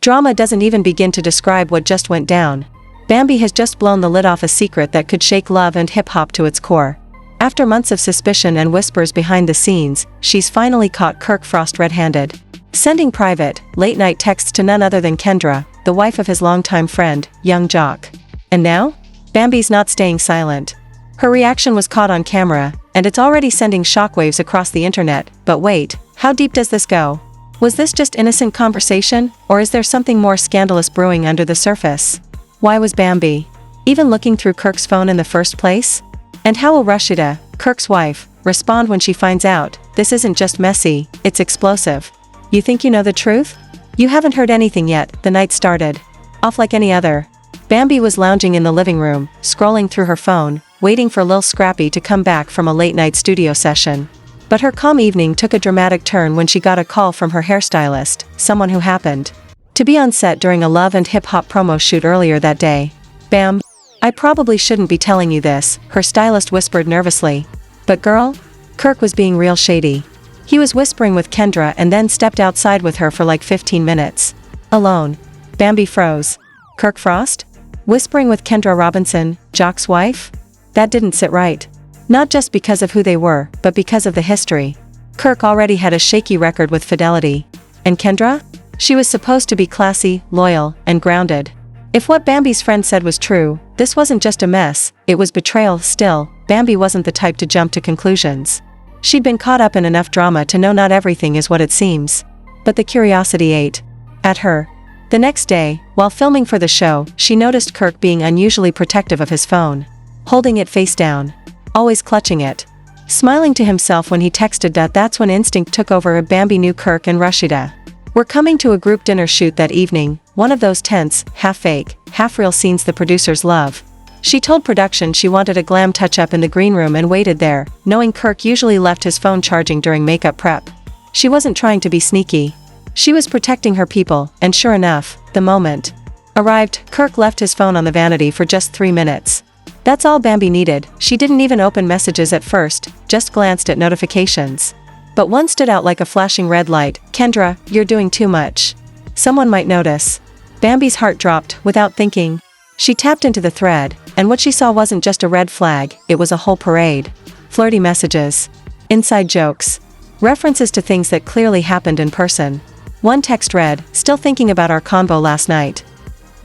Drama doesn't even begin to describe what just went down. Bambi has just blown the lid off a secret that could shake love and hip-hop to its core. After months of suspicion and whispers behind the scenes, she's finally caught Kirk Frost red-handed, sending private, late-night texts to none other than Kendra, the wife of his longtime friend, young Jock. And now? Bambi's not staying silent. Her reaction was caught on camera, and it's already sending shockwaves across the internet. But wait, how deep does this go? Was this just innocent conversation, or is there something more scandalous brewing under the surface? Why was Bambi even looking through Kirk's phone in the first place? And how will Rashida, Kirk's wife, respond when she finds out this isn't just messy, it's explosive? You think you know the truth? You haven't heard anything yet. The night started off like any other. Bambi was lounging in the living room, scrolling through her phone, waiting for Lil Scrappy to come back from a late-night studio session. But her calm evening took a dramatic turn when she got a call from her hairstylist, someone who happened to be on set during a love and hip-hop promo shoot earlier that day. "Bam, I probably shouldn't be telling you this," her stylist whispered nervously. "But girl," Kirk was being real shady. He was whispering with Kendra and then stepped outside with her for like 15 minutes. Alone. Bambi froze. Kirk Frost? Whispering with Kendra Robinson, Jock's wife? That didn't sit right. Not just because of who they were, but because of the history. Kirk already had a shaky record with fidelity. And Kendra? She was supposed to be classy, loyal, and grounded. If what Bambi's friend said was true, this wasn't just a mess, it was betrayal. Still, Bambi wasn't the type to jump to conclusions. She'd been caught up in enough drama to know not everything is what it seems. But the curiosity ate at her. The next day, while filming for the show, she noticed Kirk being unusually protective of his phone. Holding it face down. Always clutching it. Smiling to himself when he texted that. That's when instinct took over. Bambi knew Kirk and Rashida were coming to a group dinner shoot that evening, one of those tense, half-fake, half-real scenes the producers love. She told production she wanted a glam touch-up in the green room and waited there, knowing Kirk usually left his phone charging during makeup prep. She wasn't trying to be sneaky. She was protecting her people, and sure enough, the moment arrived. Kirk left his phone on the vanity for just 3 minutes. That's all Bambi needed. She didn't even open messages at first, just glanced at notifications. But one stood out like a flashing red light. "Kendra, you're doing too much. Someone might notice." Bambi's heart dropped. Without thinking, she tapped into the thread, and what she saw wasn't just a red flag, it was a whole parade. Flirty messages. Inside jokes. References to things that clearly happened in person. One text read, "Still thinking about our convo last night."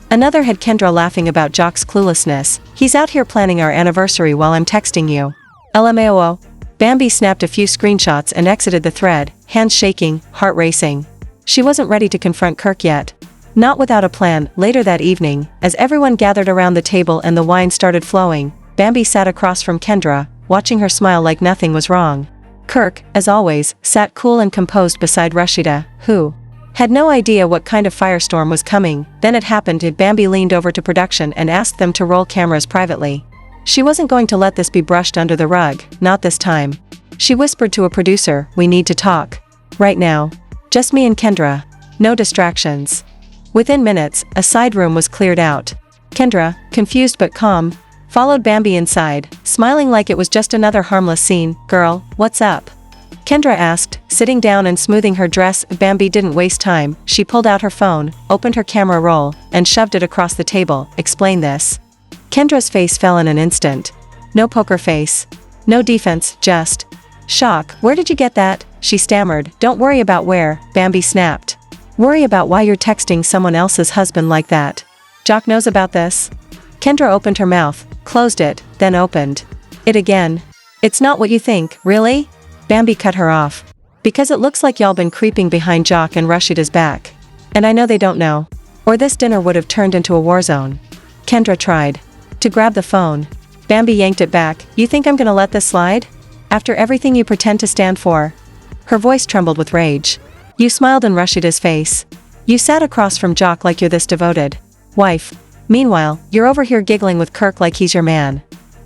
Another had Kendra laughing about Jock's cluelessness. "He's out here planning our anniversary while I'm texting you. LMAO. Bambi snapped a few screenshots and exited the thread, hands shaking, heart racing. She wasn't ready to confront Kirk yet. Not without a plan. Later that evening, as everyone gathered around the table and the wine started flowing, Bambi sat across from Kendra, watching her smile like nothing was wrong. Kirk, as always, sat cool and composed beside Rashida, who had no idea what kind of firestorm was coming. Then it happened. Bambi leaned over to production and asked them to roll cameras privately. She wasn't going to let this be brushed under the rug, not this time. She whispered to a producer, "We need to talk. Right now. Just me and Kendra. No distractions." Within minutes, a side room was cleared out. Kendra, confused but calm, followed Bambi inside, smiling like it was just another harmless scene. "Girl, what's up?" Kendra asked, sitting down and smoothing her dress. Bambi didn't waste time. She pulled out her phone, opened her camera roll, and shoved it across the table. "Explain this." Kendra's face fell in an instant. No poker face. No defense, just shock. "Where did you get that?" she stammered. "Don't worry about where," Bambi snapped. "Worry about why you're texting someone else's husband like that. Jock knows about this?" Kendra opened her mouth, closed it, then opened it again. "It's not what you think, really?" Bambi cut her off. "Because it looks like y'all been creeping behind Jock and Rashida's back. And I know they don't know. Or this dinner would have turned into a war zone." Kendra tried to grab the phone. Bambi yanked it back. "You think I'm gonna let this slide? After everything you pretend to stand for?" Her voice trembled with rage. "You smiled in Rashida's face. You sat across from Jock like you're this devoted wife. Meanwhile, you're over here giggling with Kirk like he's your man."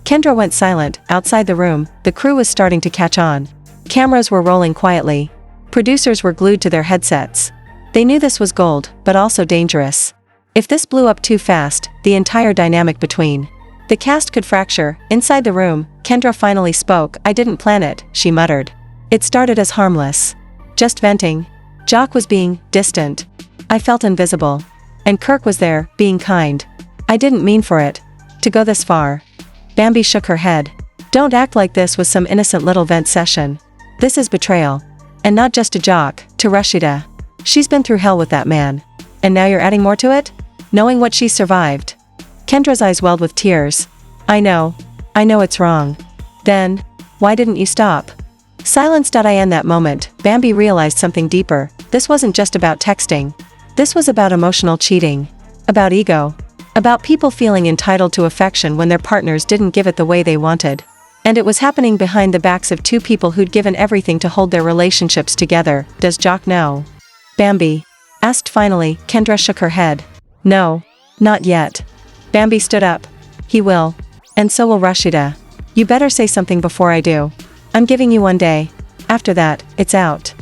Kendra went silent. Outside the room, the crew was starting to catch on. Cameras were rolling quietly. Producers were glued to their headsets. They knew this was gold, but also dangerous. If this blew up too fast, the entire dynamic between the cast could fracture. Inside the room, Kendra finally spoke. "I didn't plan it," she muttered. "It started as harmless. Just venting." Jock was being distant. I felt invisible. And Kirk was there, being kind. I didn't mean for it to go this far. Bambi shook her head. Don't act like this was some innocent little vent session. This is betrayal. And not just to Jock, to Rashida. She's been through hell with that man. And now you're adding more to it? Knowing what she survived. Kendra's eyes welled with tears. I know it's wrong. Then, why didn't you stop? Silence.in that moment, Bambi realized something deeper. This wasn't just about texting. This was about emotional cheating. About ego. About people feeling entitled to affection when their partners didn't give it the way they wanted. And it was happening behind the backs of two people who'd given everything to hold their relationships together. Does Jock know? Bambi asked finally. Kendra shook her head. No, not yet. Bambi stood up. He will. And so will Rashida. You better say something before I do. I'm giving you one day. After that, it's out.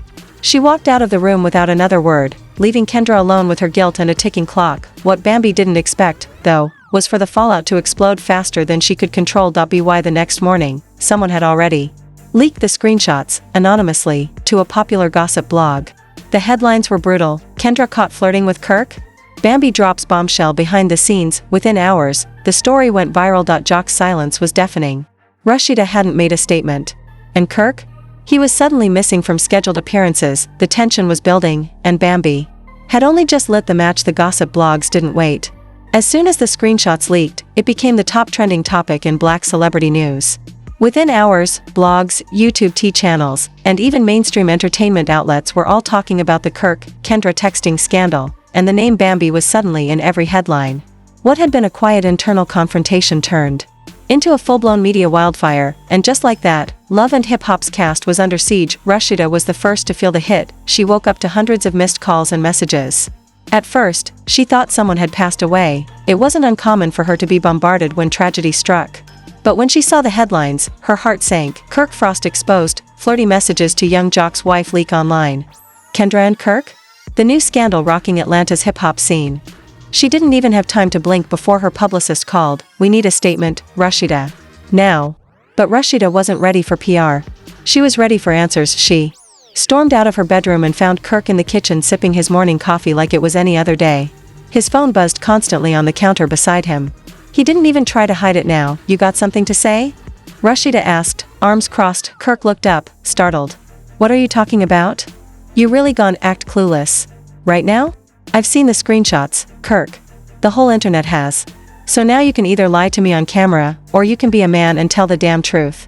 She walked out of the room without another word, leaving Kendra alone with her guilt and a ticking clock. What Bambi didn't expect, though, was for the fallout to explode faster than she could control. By the next morning, someone had already leaked the screenshots, anonymously, to a popular gossip blog. The headlines were brutal. Kendra caught flirting with Kirk? Bambi drops bombshell behind the scenes. Within hours, the story went viral. Jock's silence was deafening. Rashida hadn't made a statement. And Kirk? He was suddenly missing from scheduled appearances. The tension was building, and Bambi had only just lit the match. The gossip blogs didn't wait. As soon as the screenshots leaked, it became the top trending topic in Black celebrity news. Within hours, blogs, YouTube channels, and even mainstream entertainment outlets were all talking about the Kirk-Kendra texting scandal, and the name Bambi was suddenly in every headline. What had been a quiet internal confrontation turned into a full-blown media wildfire, and just like that, Love and Hip Hop's cast was under siege. Rashida was the first to feel the hit. She woke up to hundreds of missed calls and messages. At first, she thought someone had passed away. It wasn't uncommon for her to be bombarded when tragedy struck. But when she saw the headlines, her heart sank. Kirk Frost exposed, flirty messages to young Jock's wife leak online. Kendra and Kirk? The new scandal rocking Atlanta's hip-hop scene. She didn't even have time to blink before her publicist called. We need a statement, Rashida. Now. But Rashida wasn't ready for PR. She was ready for answers. She stormed out of her bedroom and found Kirk in the kitchen sipping his morning coffee like it was any other day. His phone buzzed constantly on the counter beside him. He didn't even try to hide it now. You got something to say? Rashida asked, arms crossed. Kirk looked up, startled. What are you talking about? You really gone act clueless. Right now? I've seen the screenshots, Kirk. The whole internet has. So now you can either lie to me on camera, or you can be a man and tell the damn truth.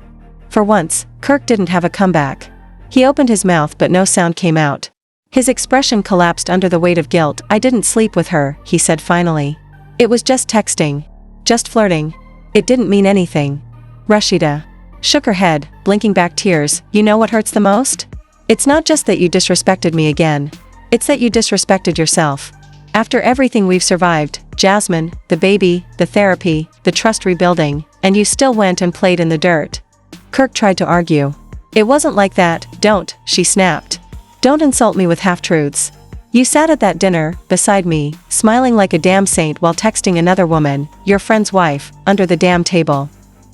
For once, Kirk didn't have a comeback. He opened his mouth but no sound came out. His expression collapsed under the weight of guilt. I didn't sleep with her, he said finally. It was just texting. Just flirting. It didn't mean anything. Rashida shook her head, blinking back tears. You know what hurts the most? It's not just that you disrespected me again. It's that you disrespected yourself. After everything we've survived, Jasmine, the baby, the therapy, the trust rebuilding, and you still went and played in the dirt. Kirk tried to argue. It wasn't like that. Don't, she snapped. Don't insult me with half-truths. You sat at that dinner, beside me, smiling like a damn saint while texting another woman, your friend's wife, under the damn table.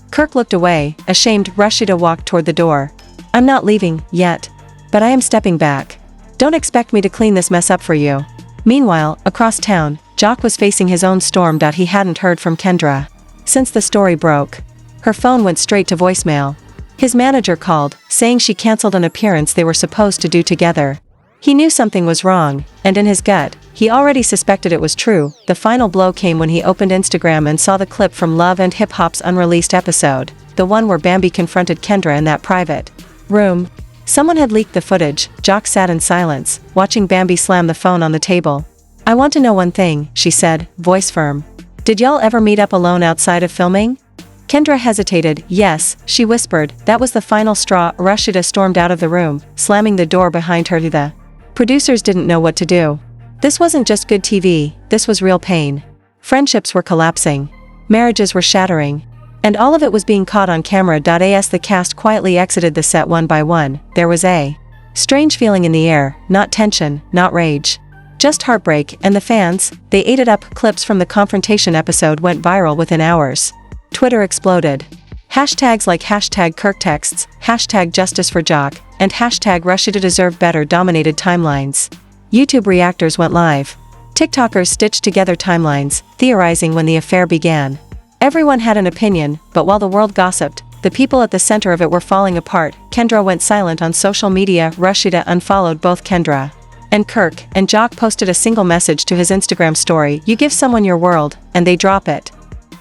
Kirk looked away, ashamed. Rashida walked toward the door. I'm not leaving, yet. But I am stepping back. Don't expect me to clean this mess up for you. Meanwhile, across town, Jock was facing his own storm. He hadn't heard from Kendra since the story broke. Her phone went straight to voicemail. His manager called, saying she canceled an appearance they were supposed to do together. He knew something was wrong, and in his gut, he already suspected it was true. The final blow came when he opened Instagram and saw the clip from Love and Hip Hop's unreleased episode, the one where Bambi confronted Kendra in that private room. Someone had leaked the footage. Jock sat in silence, watching Bambi slam the phone on the table. I want to know one thing, she said, voice firm. Did y'all ever meet up alone outside of filming? Kendra hesitated. Yes, she whispered. That was the final straw. Rashida stormed out of the room, slamming the door behind her. The producers didn't know what to do. This wasn't just good TV, this was real pain. Friendships were collapsing. Marriages were shattering. And all of it was being caught on camera. As the cast quietly exited the set one by one, there was a strange feeling in the air, not tension, not rage. Just heartbreak, and the fans, they ate it up. Clips from the confrontation episode went viral within hours. Twitter exploded. Hashtags like #KirkTexts, #Justice for Jock, and #Rashida Deserve Better dominated timelines. YouTube reactors went live. TikTokers stitched together timelines, theorizing when the affair began. Everyone had an opinion, but while the world gossiped, the people at the center of it were falling apart. Kendra went silent on social media. Rashida unfollowed both Kendra and Kirk, and Jock posted a single message to his Instagram story: "You give someone your world, and they drop it."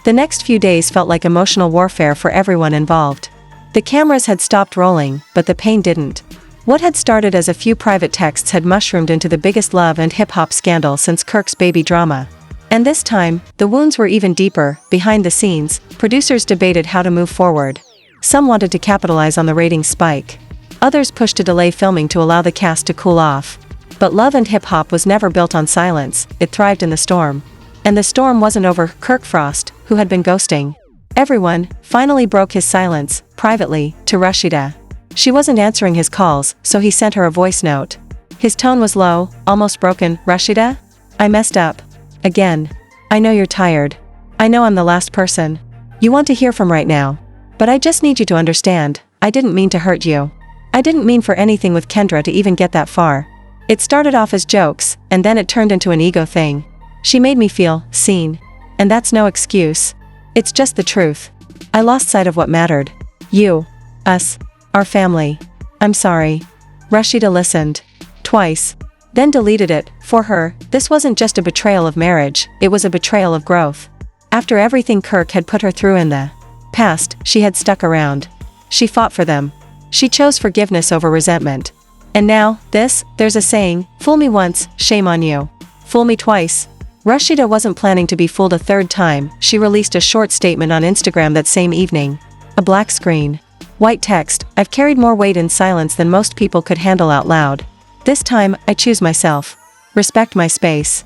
The next few days felt like emotional warfare for everyone involved. The cameras had stopped rolling, but the pain didn't. What had started as a few private texts had mushroomed into the biggest love and hip-hop scandal since Kirk's baby drama. And this time, the wounds were even deeper. Behind the scenes, producers debated how to move forward. Some wanted to capitalize on the ratings spike. Others pushed to delay filming to allow the cast to cool off. But love and hip-hop was never built on silence, it thrived in the storm. And the storm wasn't over. Kirk Frost, who had been ghosting everyone, finally broke his silence, privately, to Rashida. She wasn't answering his calls, so he sent her a voice note. His tone was low, almost broken. "Rashida? I messed up. Again. I know you're tired. I know I'm the last person you want to hear from right now. But I just need you to understand, I didn't mean to hurt you. I didn't mean for anything with Kendra to even get that far. It started off as jokes, and then it turned into an ego thing. She made me feel seen. And that's no excuse. It's just the truth. I lost sight of what mattered. You. Us. Our family. I'm sorry." Rashida listened. Twice. Then deleted it. For her, this wasn't just a betrayal of marriage, it was a betrayal of growth. After everything Kirk had put her through in the past, she had stuck around. She fought for them. She chose forgiveness over resentment. And now, there's a saying, fool me once, shame on you. Fool me twice. Rashida wasn't planning to be fooled a third time. She released a short statement on Instagram that same evening. A black screen. White text: "I've carried more weight in silence than most people could handle out loud. This time, I choose myself. Respect my space."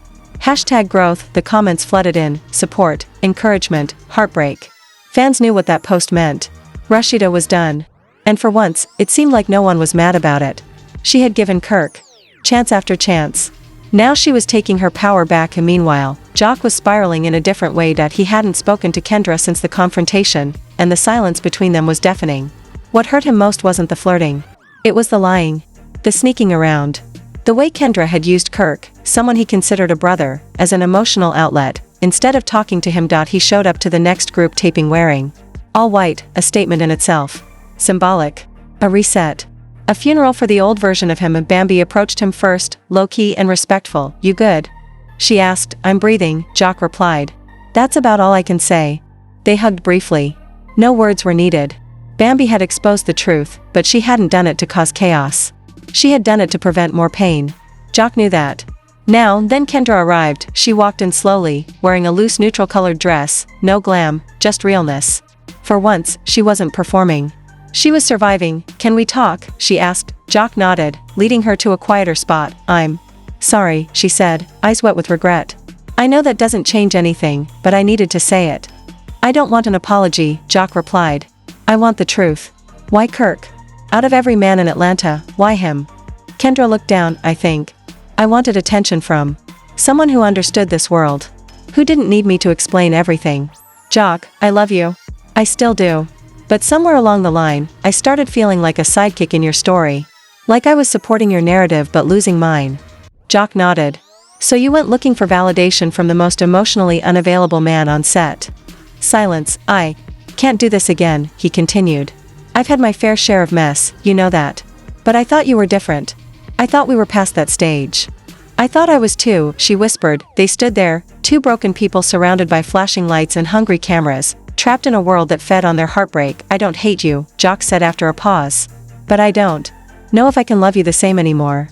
#growth. The comments flooded in: support, encouragement, heartbreak. Fans knew what that post meant. Rashida was done. And for once, it seemed like no one was mad about it. She had given Kirk chance after chance. Now she was taking her power back, and meanwhile, Jock was spiraling in a different way. He hadn't spoken to Kendra since the confrontation, and the silence between them was deafening. What hurt him most wasn't the flirting. It was the lying. The sneaking around. The way Kendra had used Kirk, someone he considered a brother, as an emotional outlet. Instead of talking to him, he showed up to the next group taping wearing all white, a statement in itself. Symbolic. A reset. A funeral for the old version of him. And Bambi approached him first, low-key and respectful. "You good?" she asked. "I'm breathing," Jock replied. "That's about all I can say." They hugged briefly. No words were needed. Bambi had exposed the truth, but she hadn't done it to cause chaos. She had done it to prevent more pain. Jock knew that. Now, then Kendra arrived. She walked in slowly, wearing a loose neutral-colored dress, no glam, just realness. For once, she wasn't performing. She was surviving. "Can we talk?" she asked. Jock nodded, leading her to a quieter spot. "I'm sorry," she said, eyes wet with regret. "I know that doesn't change anything, but I needed to say it." "I don't want an apology," Jock replied. "I want the truth." "Why Kirk? Out of every man in Atlanta, why him?" Kendra looked down. "I think I wanted attention from someone who understood this world. Who didn't need me to explain everything." "Jock, I love you. I still do. But somewhere along the line, I started feeling like a sidekick in your story. Like I was supporting your narrative but losing mine." Jock nodded. "So you went looking for validation from the most emotionally unavailable man on set." Silence. "I can't do this again," he continued. "I've had my fair share of mess, you know that. But I thought you were different. I thought we were past that stage." "I thought I was too," she whispered. They stood there, two broken people surrounded by flashing lights and hungry cameras, trapped in a world that fed on their heartbreak. "I don't hate you," Jock said after a pause. "But I don't know if I can love you the same anymore."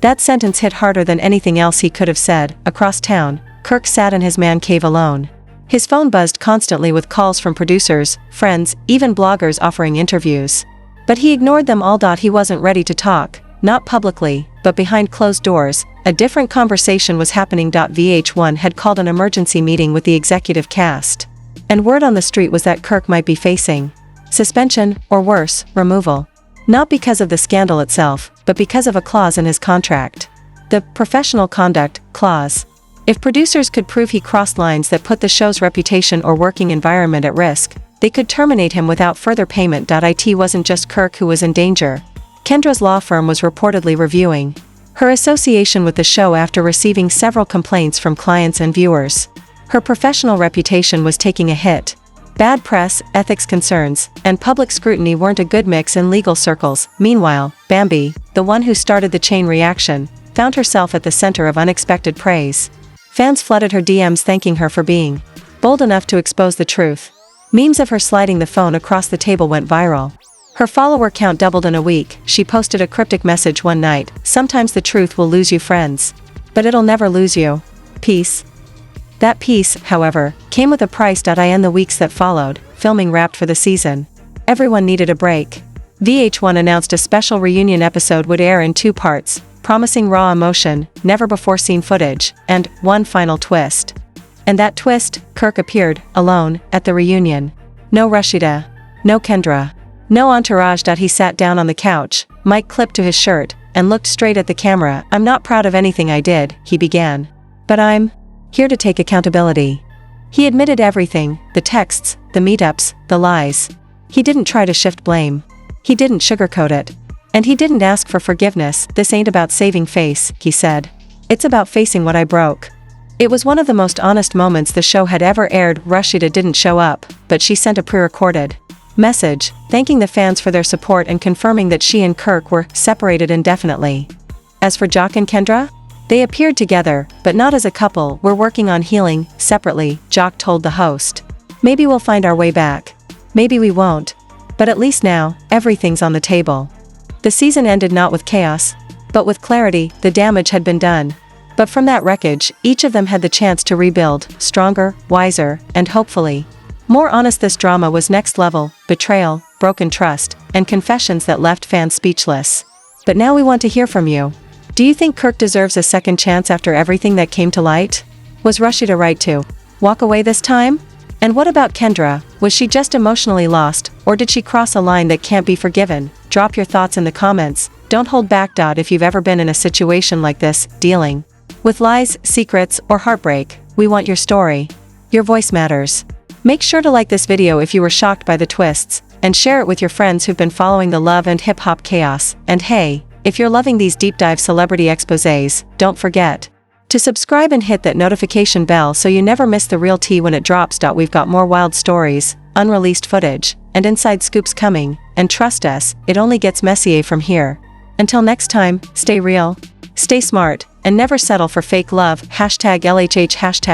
That sentence hit harder than anything else he could have said. Across town, Kirk sat in his man cave alone. His phone buzzed constantly with calls from producers, friends, even bloggers offering interviews. But he ignored them all. He wasn't ready to talk, not publicly, but behind closed doors. A different conversation was happening. VH1 had called an emergency meeting with the executive cast. And word on the street was that Kirk might be facing suspension, or worse, removal. Not because of the scandal itself, but because of a clause in his contract. The professional conduct clause. If producers could prove he crossed lines that put the show's reputation or working environment at risk, they could terminate him without further payment. It wasn't just Kirk who was in danger. Kendra's law firm was reportedly reviewing Her association with the show after receiving several complaints from clients and viewers. Her professional reputation was taking a hit. Bad press, ethics concerns, and public scrutiny weren't a good mix in legal circles. Meanwhile, Bambi, the one who started the chain reaction, found herself at the center of unexpected praise. Fans flooded her DMs thanking her for being bold enough to expose the truth. Memes of her sliding the phone across the table went viral. Her follower count doubled in a week. She posted a cryptic message one night: "Sometimes the truth will lose you friends. But it'll never lose you. Peace." That peace, however, came with a price. In the weeks that followed, filming wrapped for the season. Everyone needed a break. VH1 announced a special reunion episode would air in 2 parts, promising raw emotion, never-before-seen footage, and one final twist. And that twist, Kirk appeared, alone, at the reunion. No Rashida. No Kendra. No entourage. He sat down on the couch, mic clipped to his shirt, and looked straight at the camera. "I'm not proud of anything I did," he began. "But I'm here to take accountability." He admitted everything: the texts, the meetups, the lies. He didn't try to shift blame. He didn't sugarcoat it. And he didn't ask for forgiveness. "This ain't about saving face," he said. "It's about facing what I broke." It was one of the most honest moments the show had ever aired. Rashida didn't show up, but she sent a pre-recorded message, thanking the fans for their support and confirming that she and Kirk were separated indefinitely. As for Jock and Kendra, they appeared together, but not as a couple. "We're working on healing, separately," Jock told the host. "Maybe we'll find our way back. Maybe we won't. But at least now, everything's on the table." The season ended not with chaos, but with clarity. The damage had been done. But from that wreckage, each of them had the chance to rebuild, stronger, wiser, and hopefully more honest. This drama was next level: betrayal, broken trust, and confessions that left fans speechless. But now we want to hear from you. Do you think Kirk deserves a second chance after everything that came to light? Was Rashida right to walk away this time? And what about Kendra? Was she just emotionally lost, or did she cross a line that can't be forgiven? Drop your thoughts in the comments. Don't hold back. If you've ever been in a situation like this, dealing with lies, secrets, or heartbreak, we want your story. Your voice matters. Make sure to like this video if you were shocked by the twists, and share it with your friends who've been following the love and hip-hop chaos. And hey, if you're loving these deep dive celebrity exposés, don't forget to subscribe and hit that notification bell so you never miss the real tea when it drops. We've got more wild stories, unreleased footage, and inside scoops coming, and trust us, it only gets messier from here. Until next time, stay real, stay smart, and never settle for fake love. #LHH #.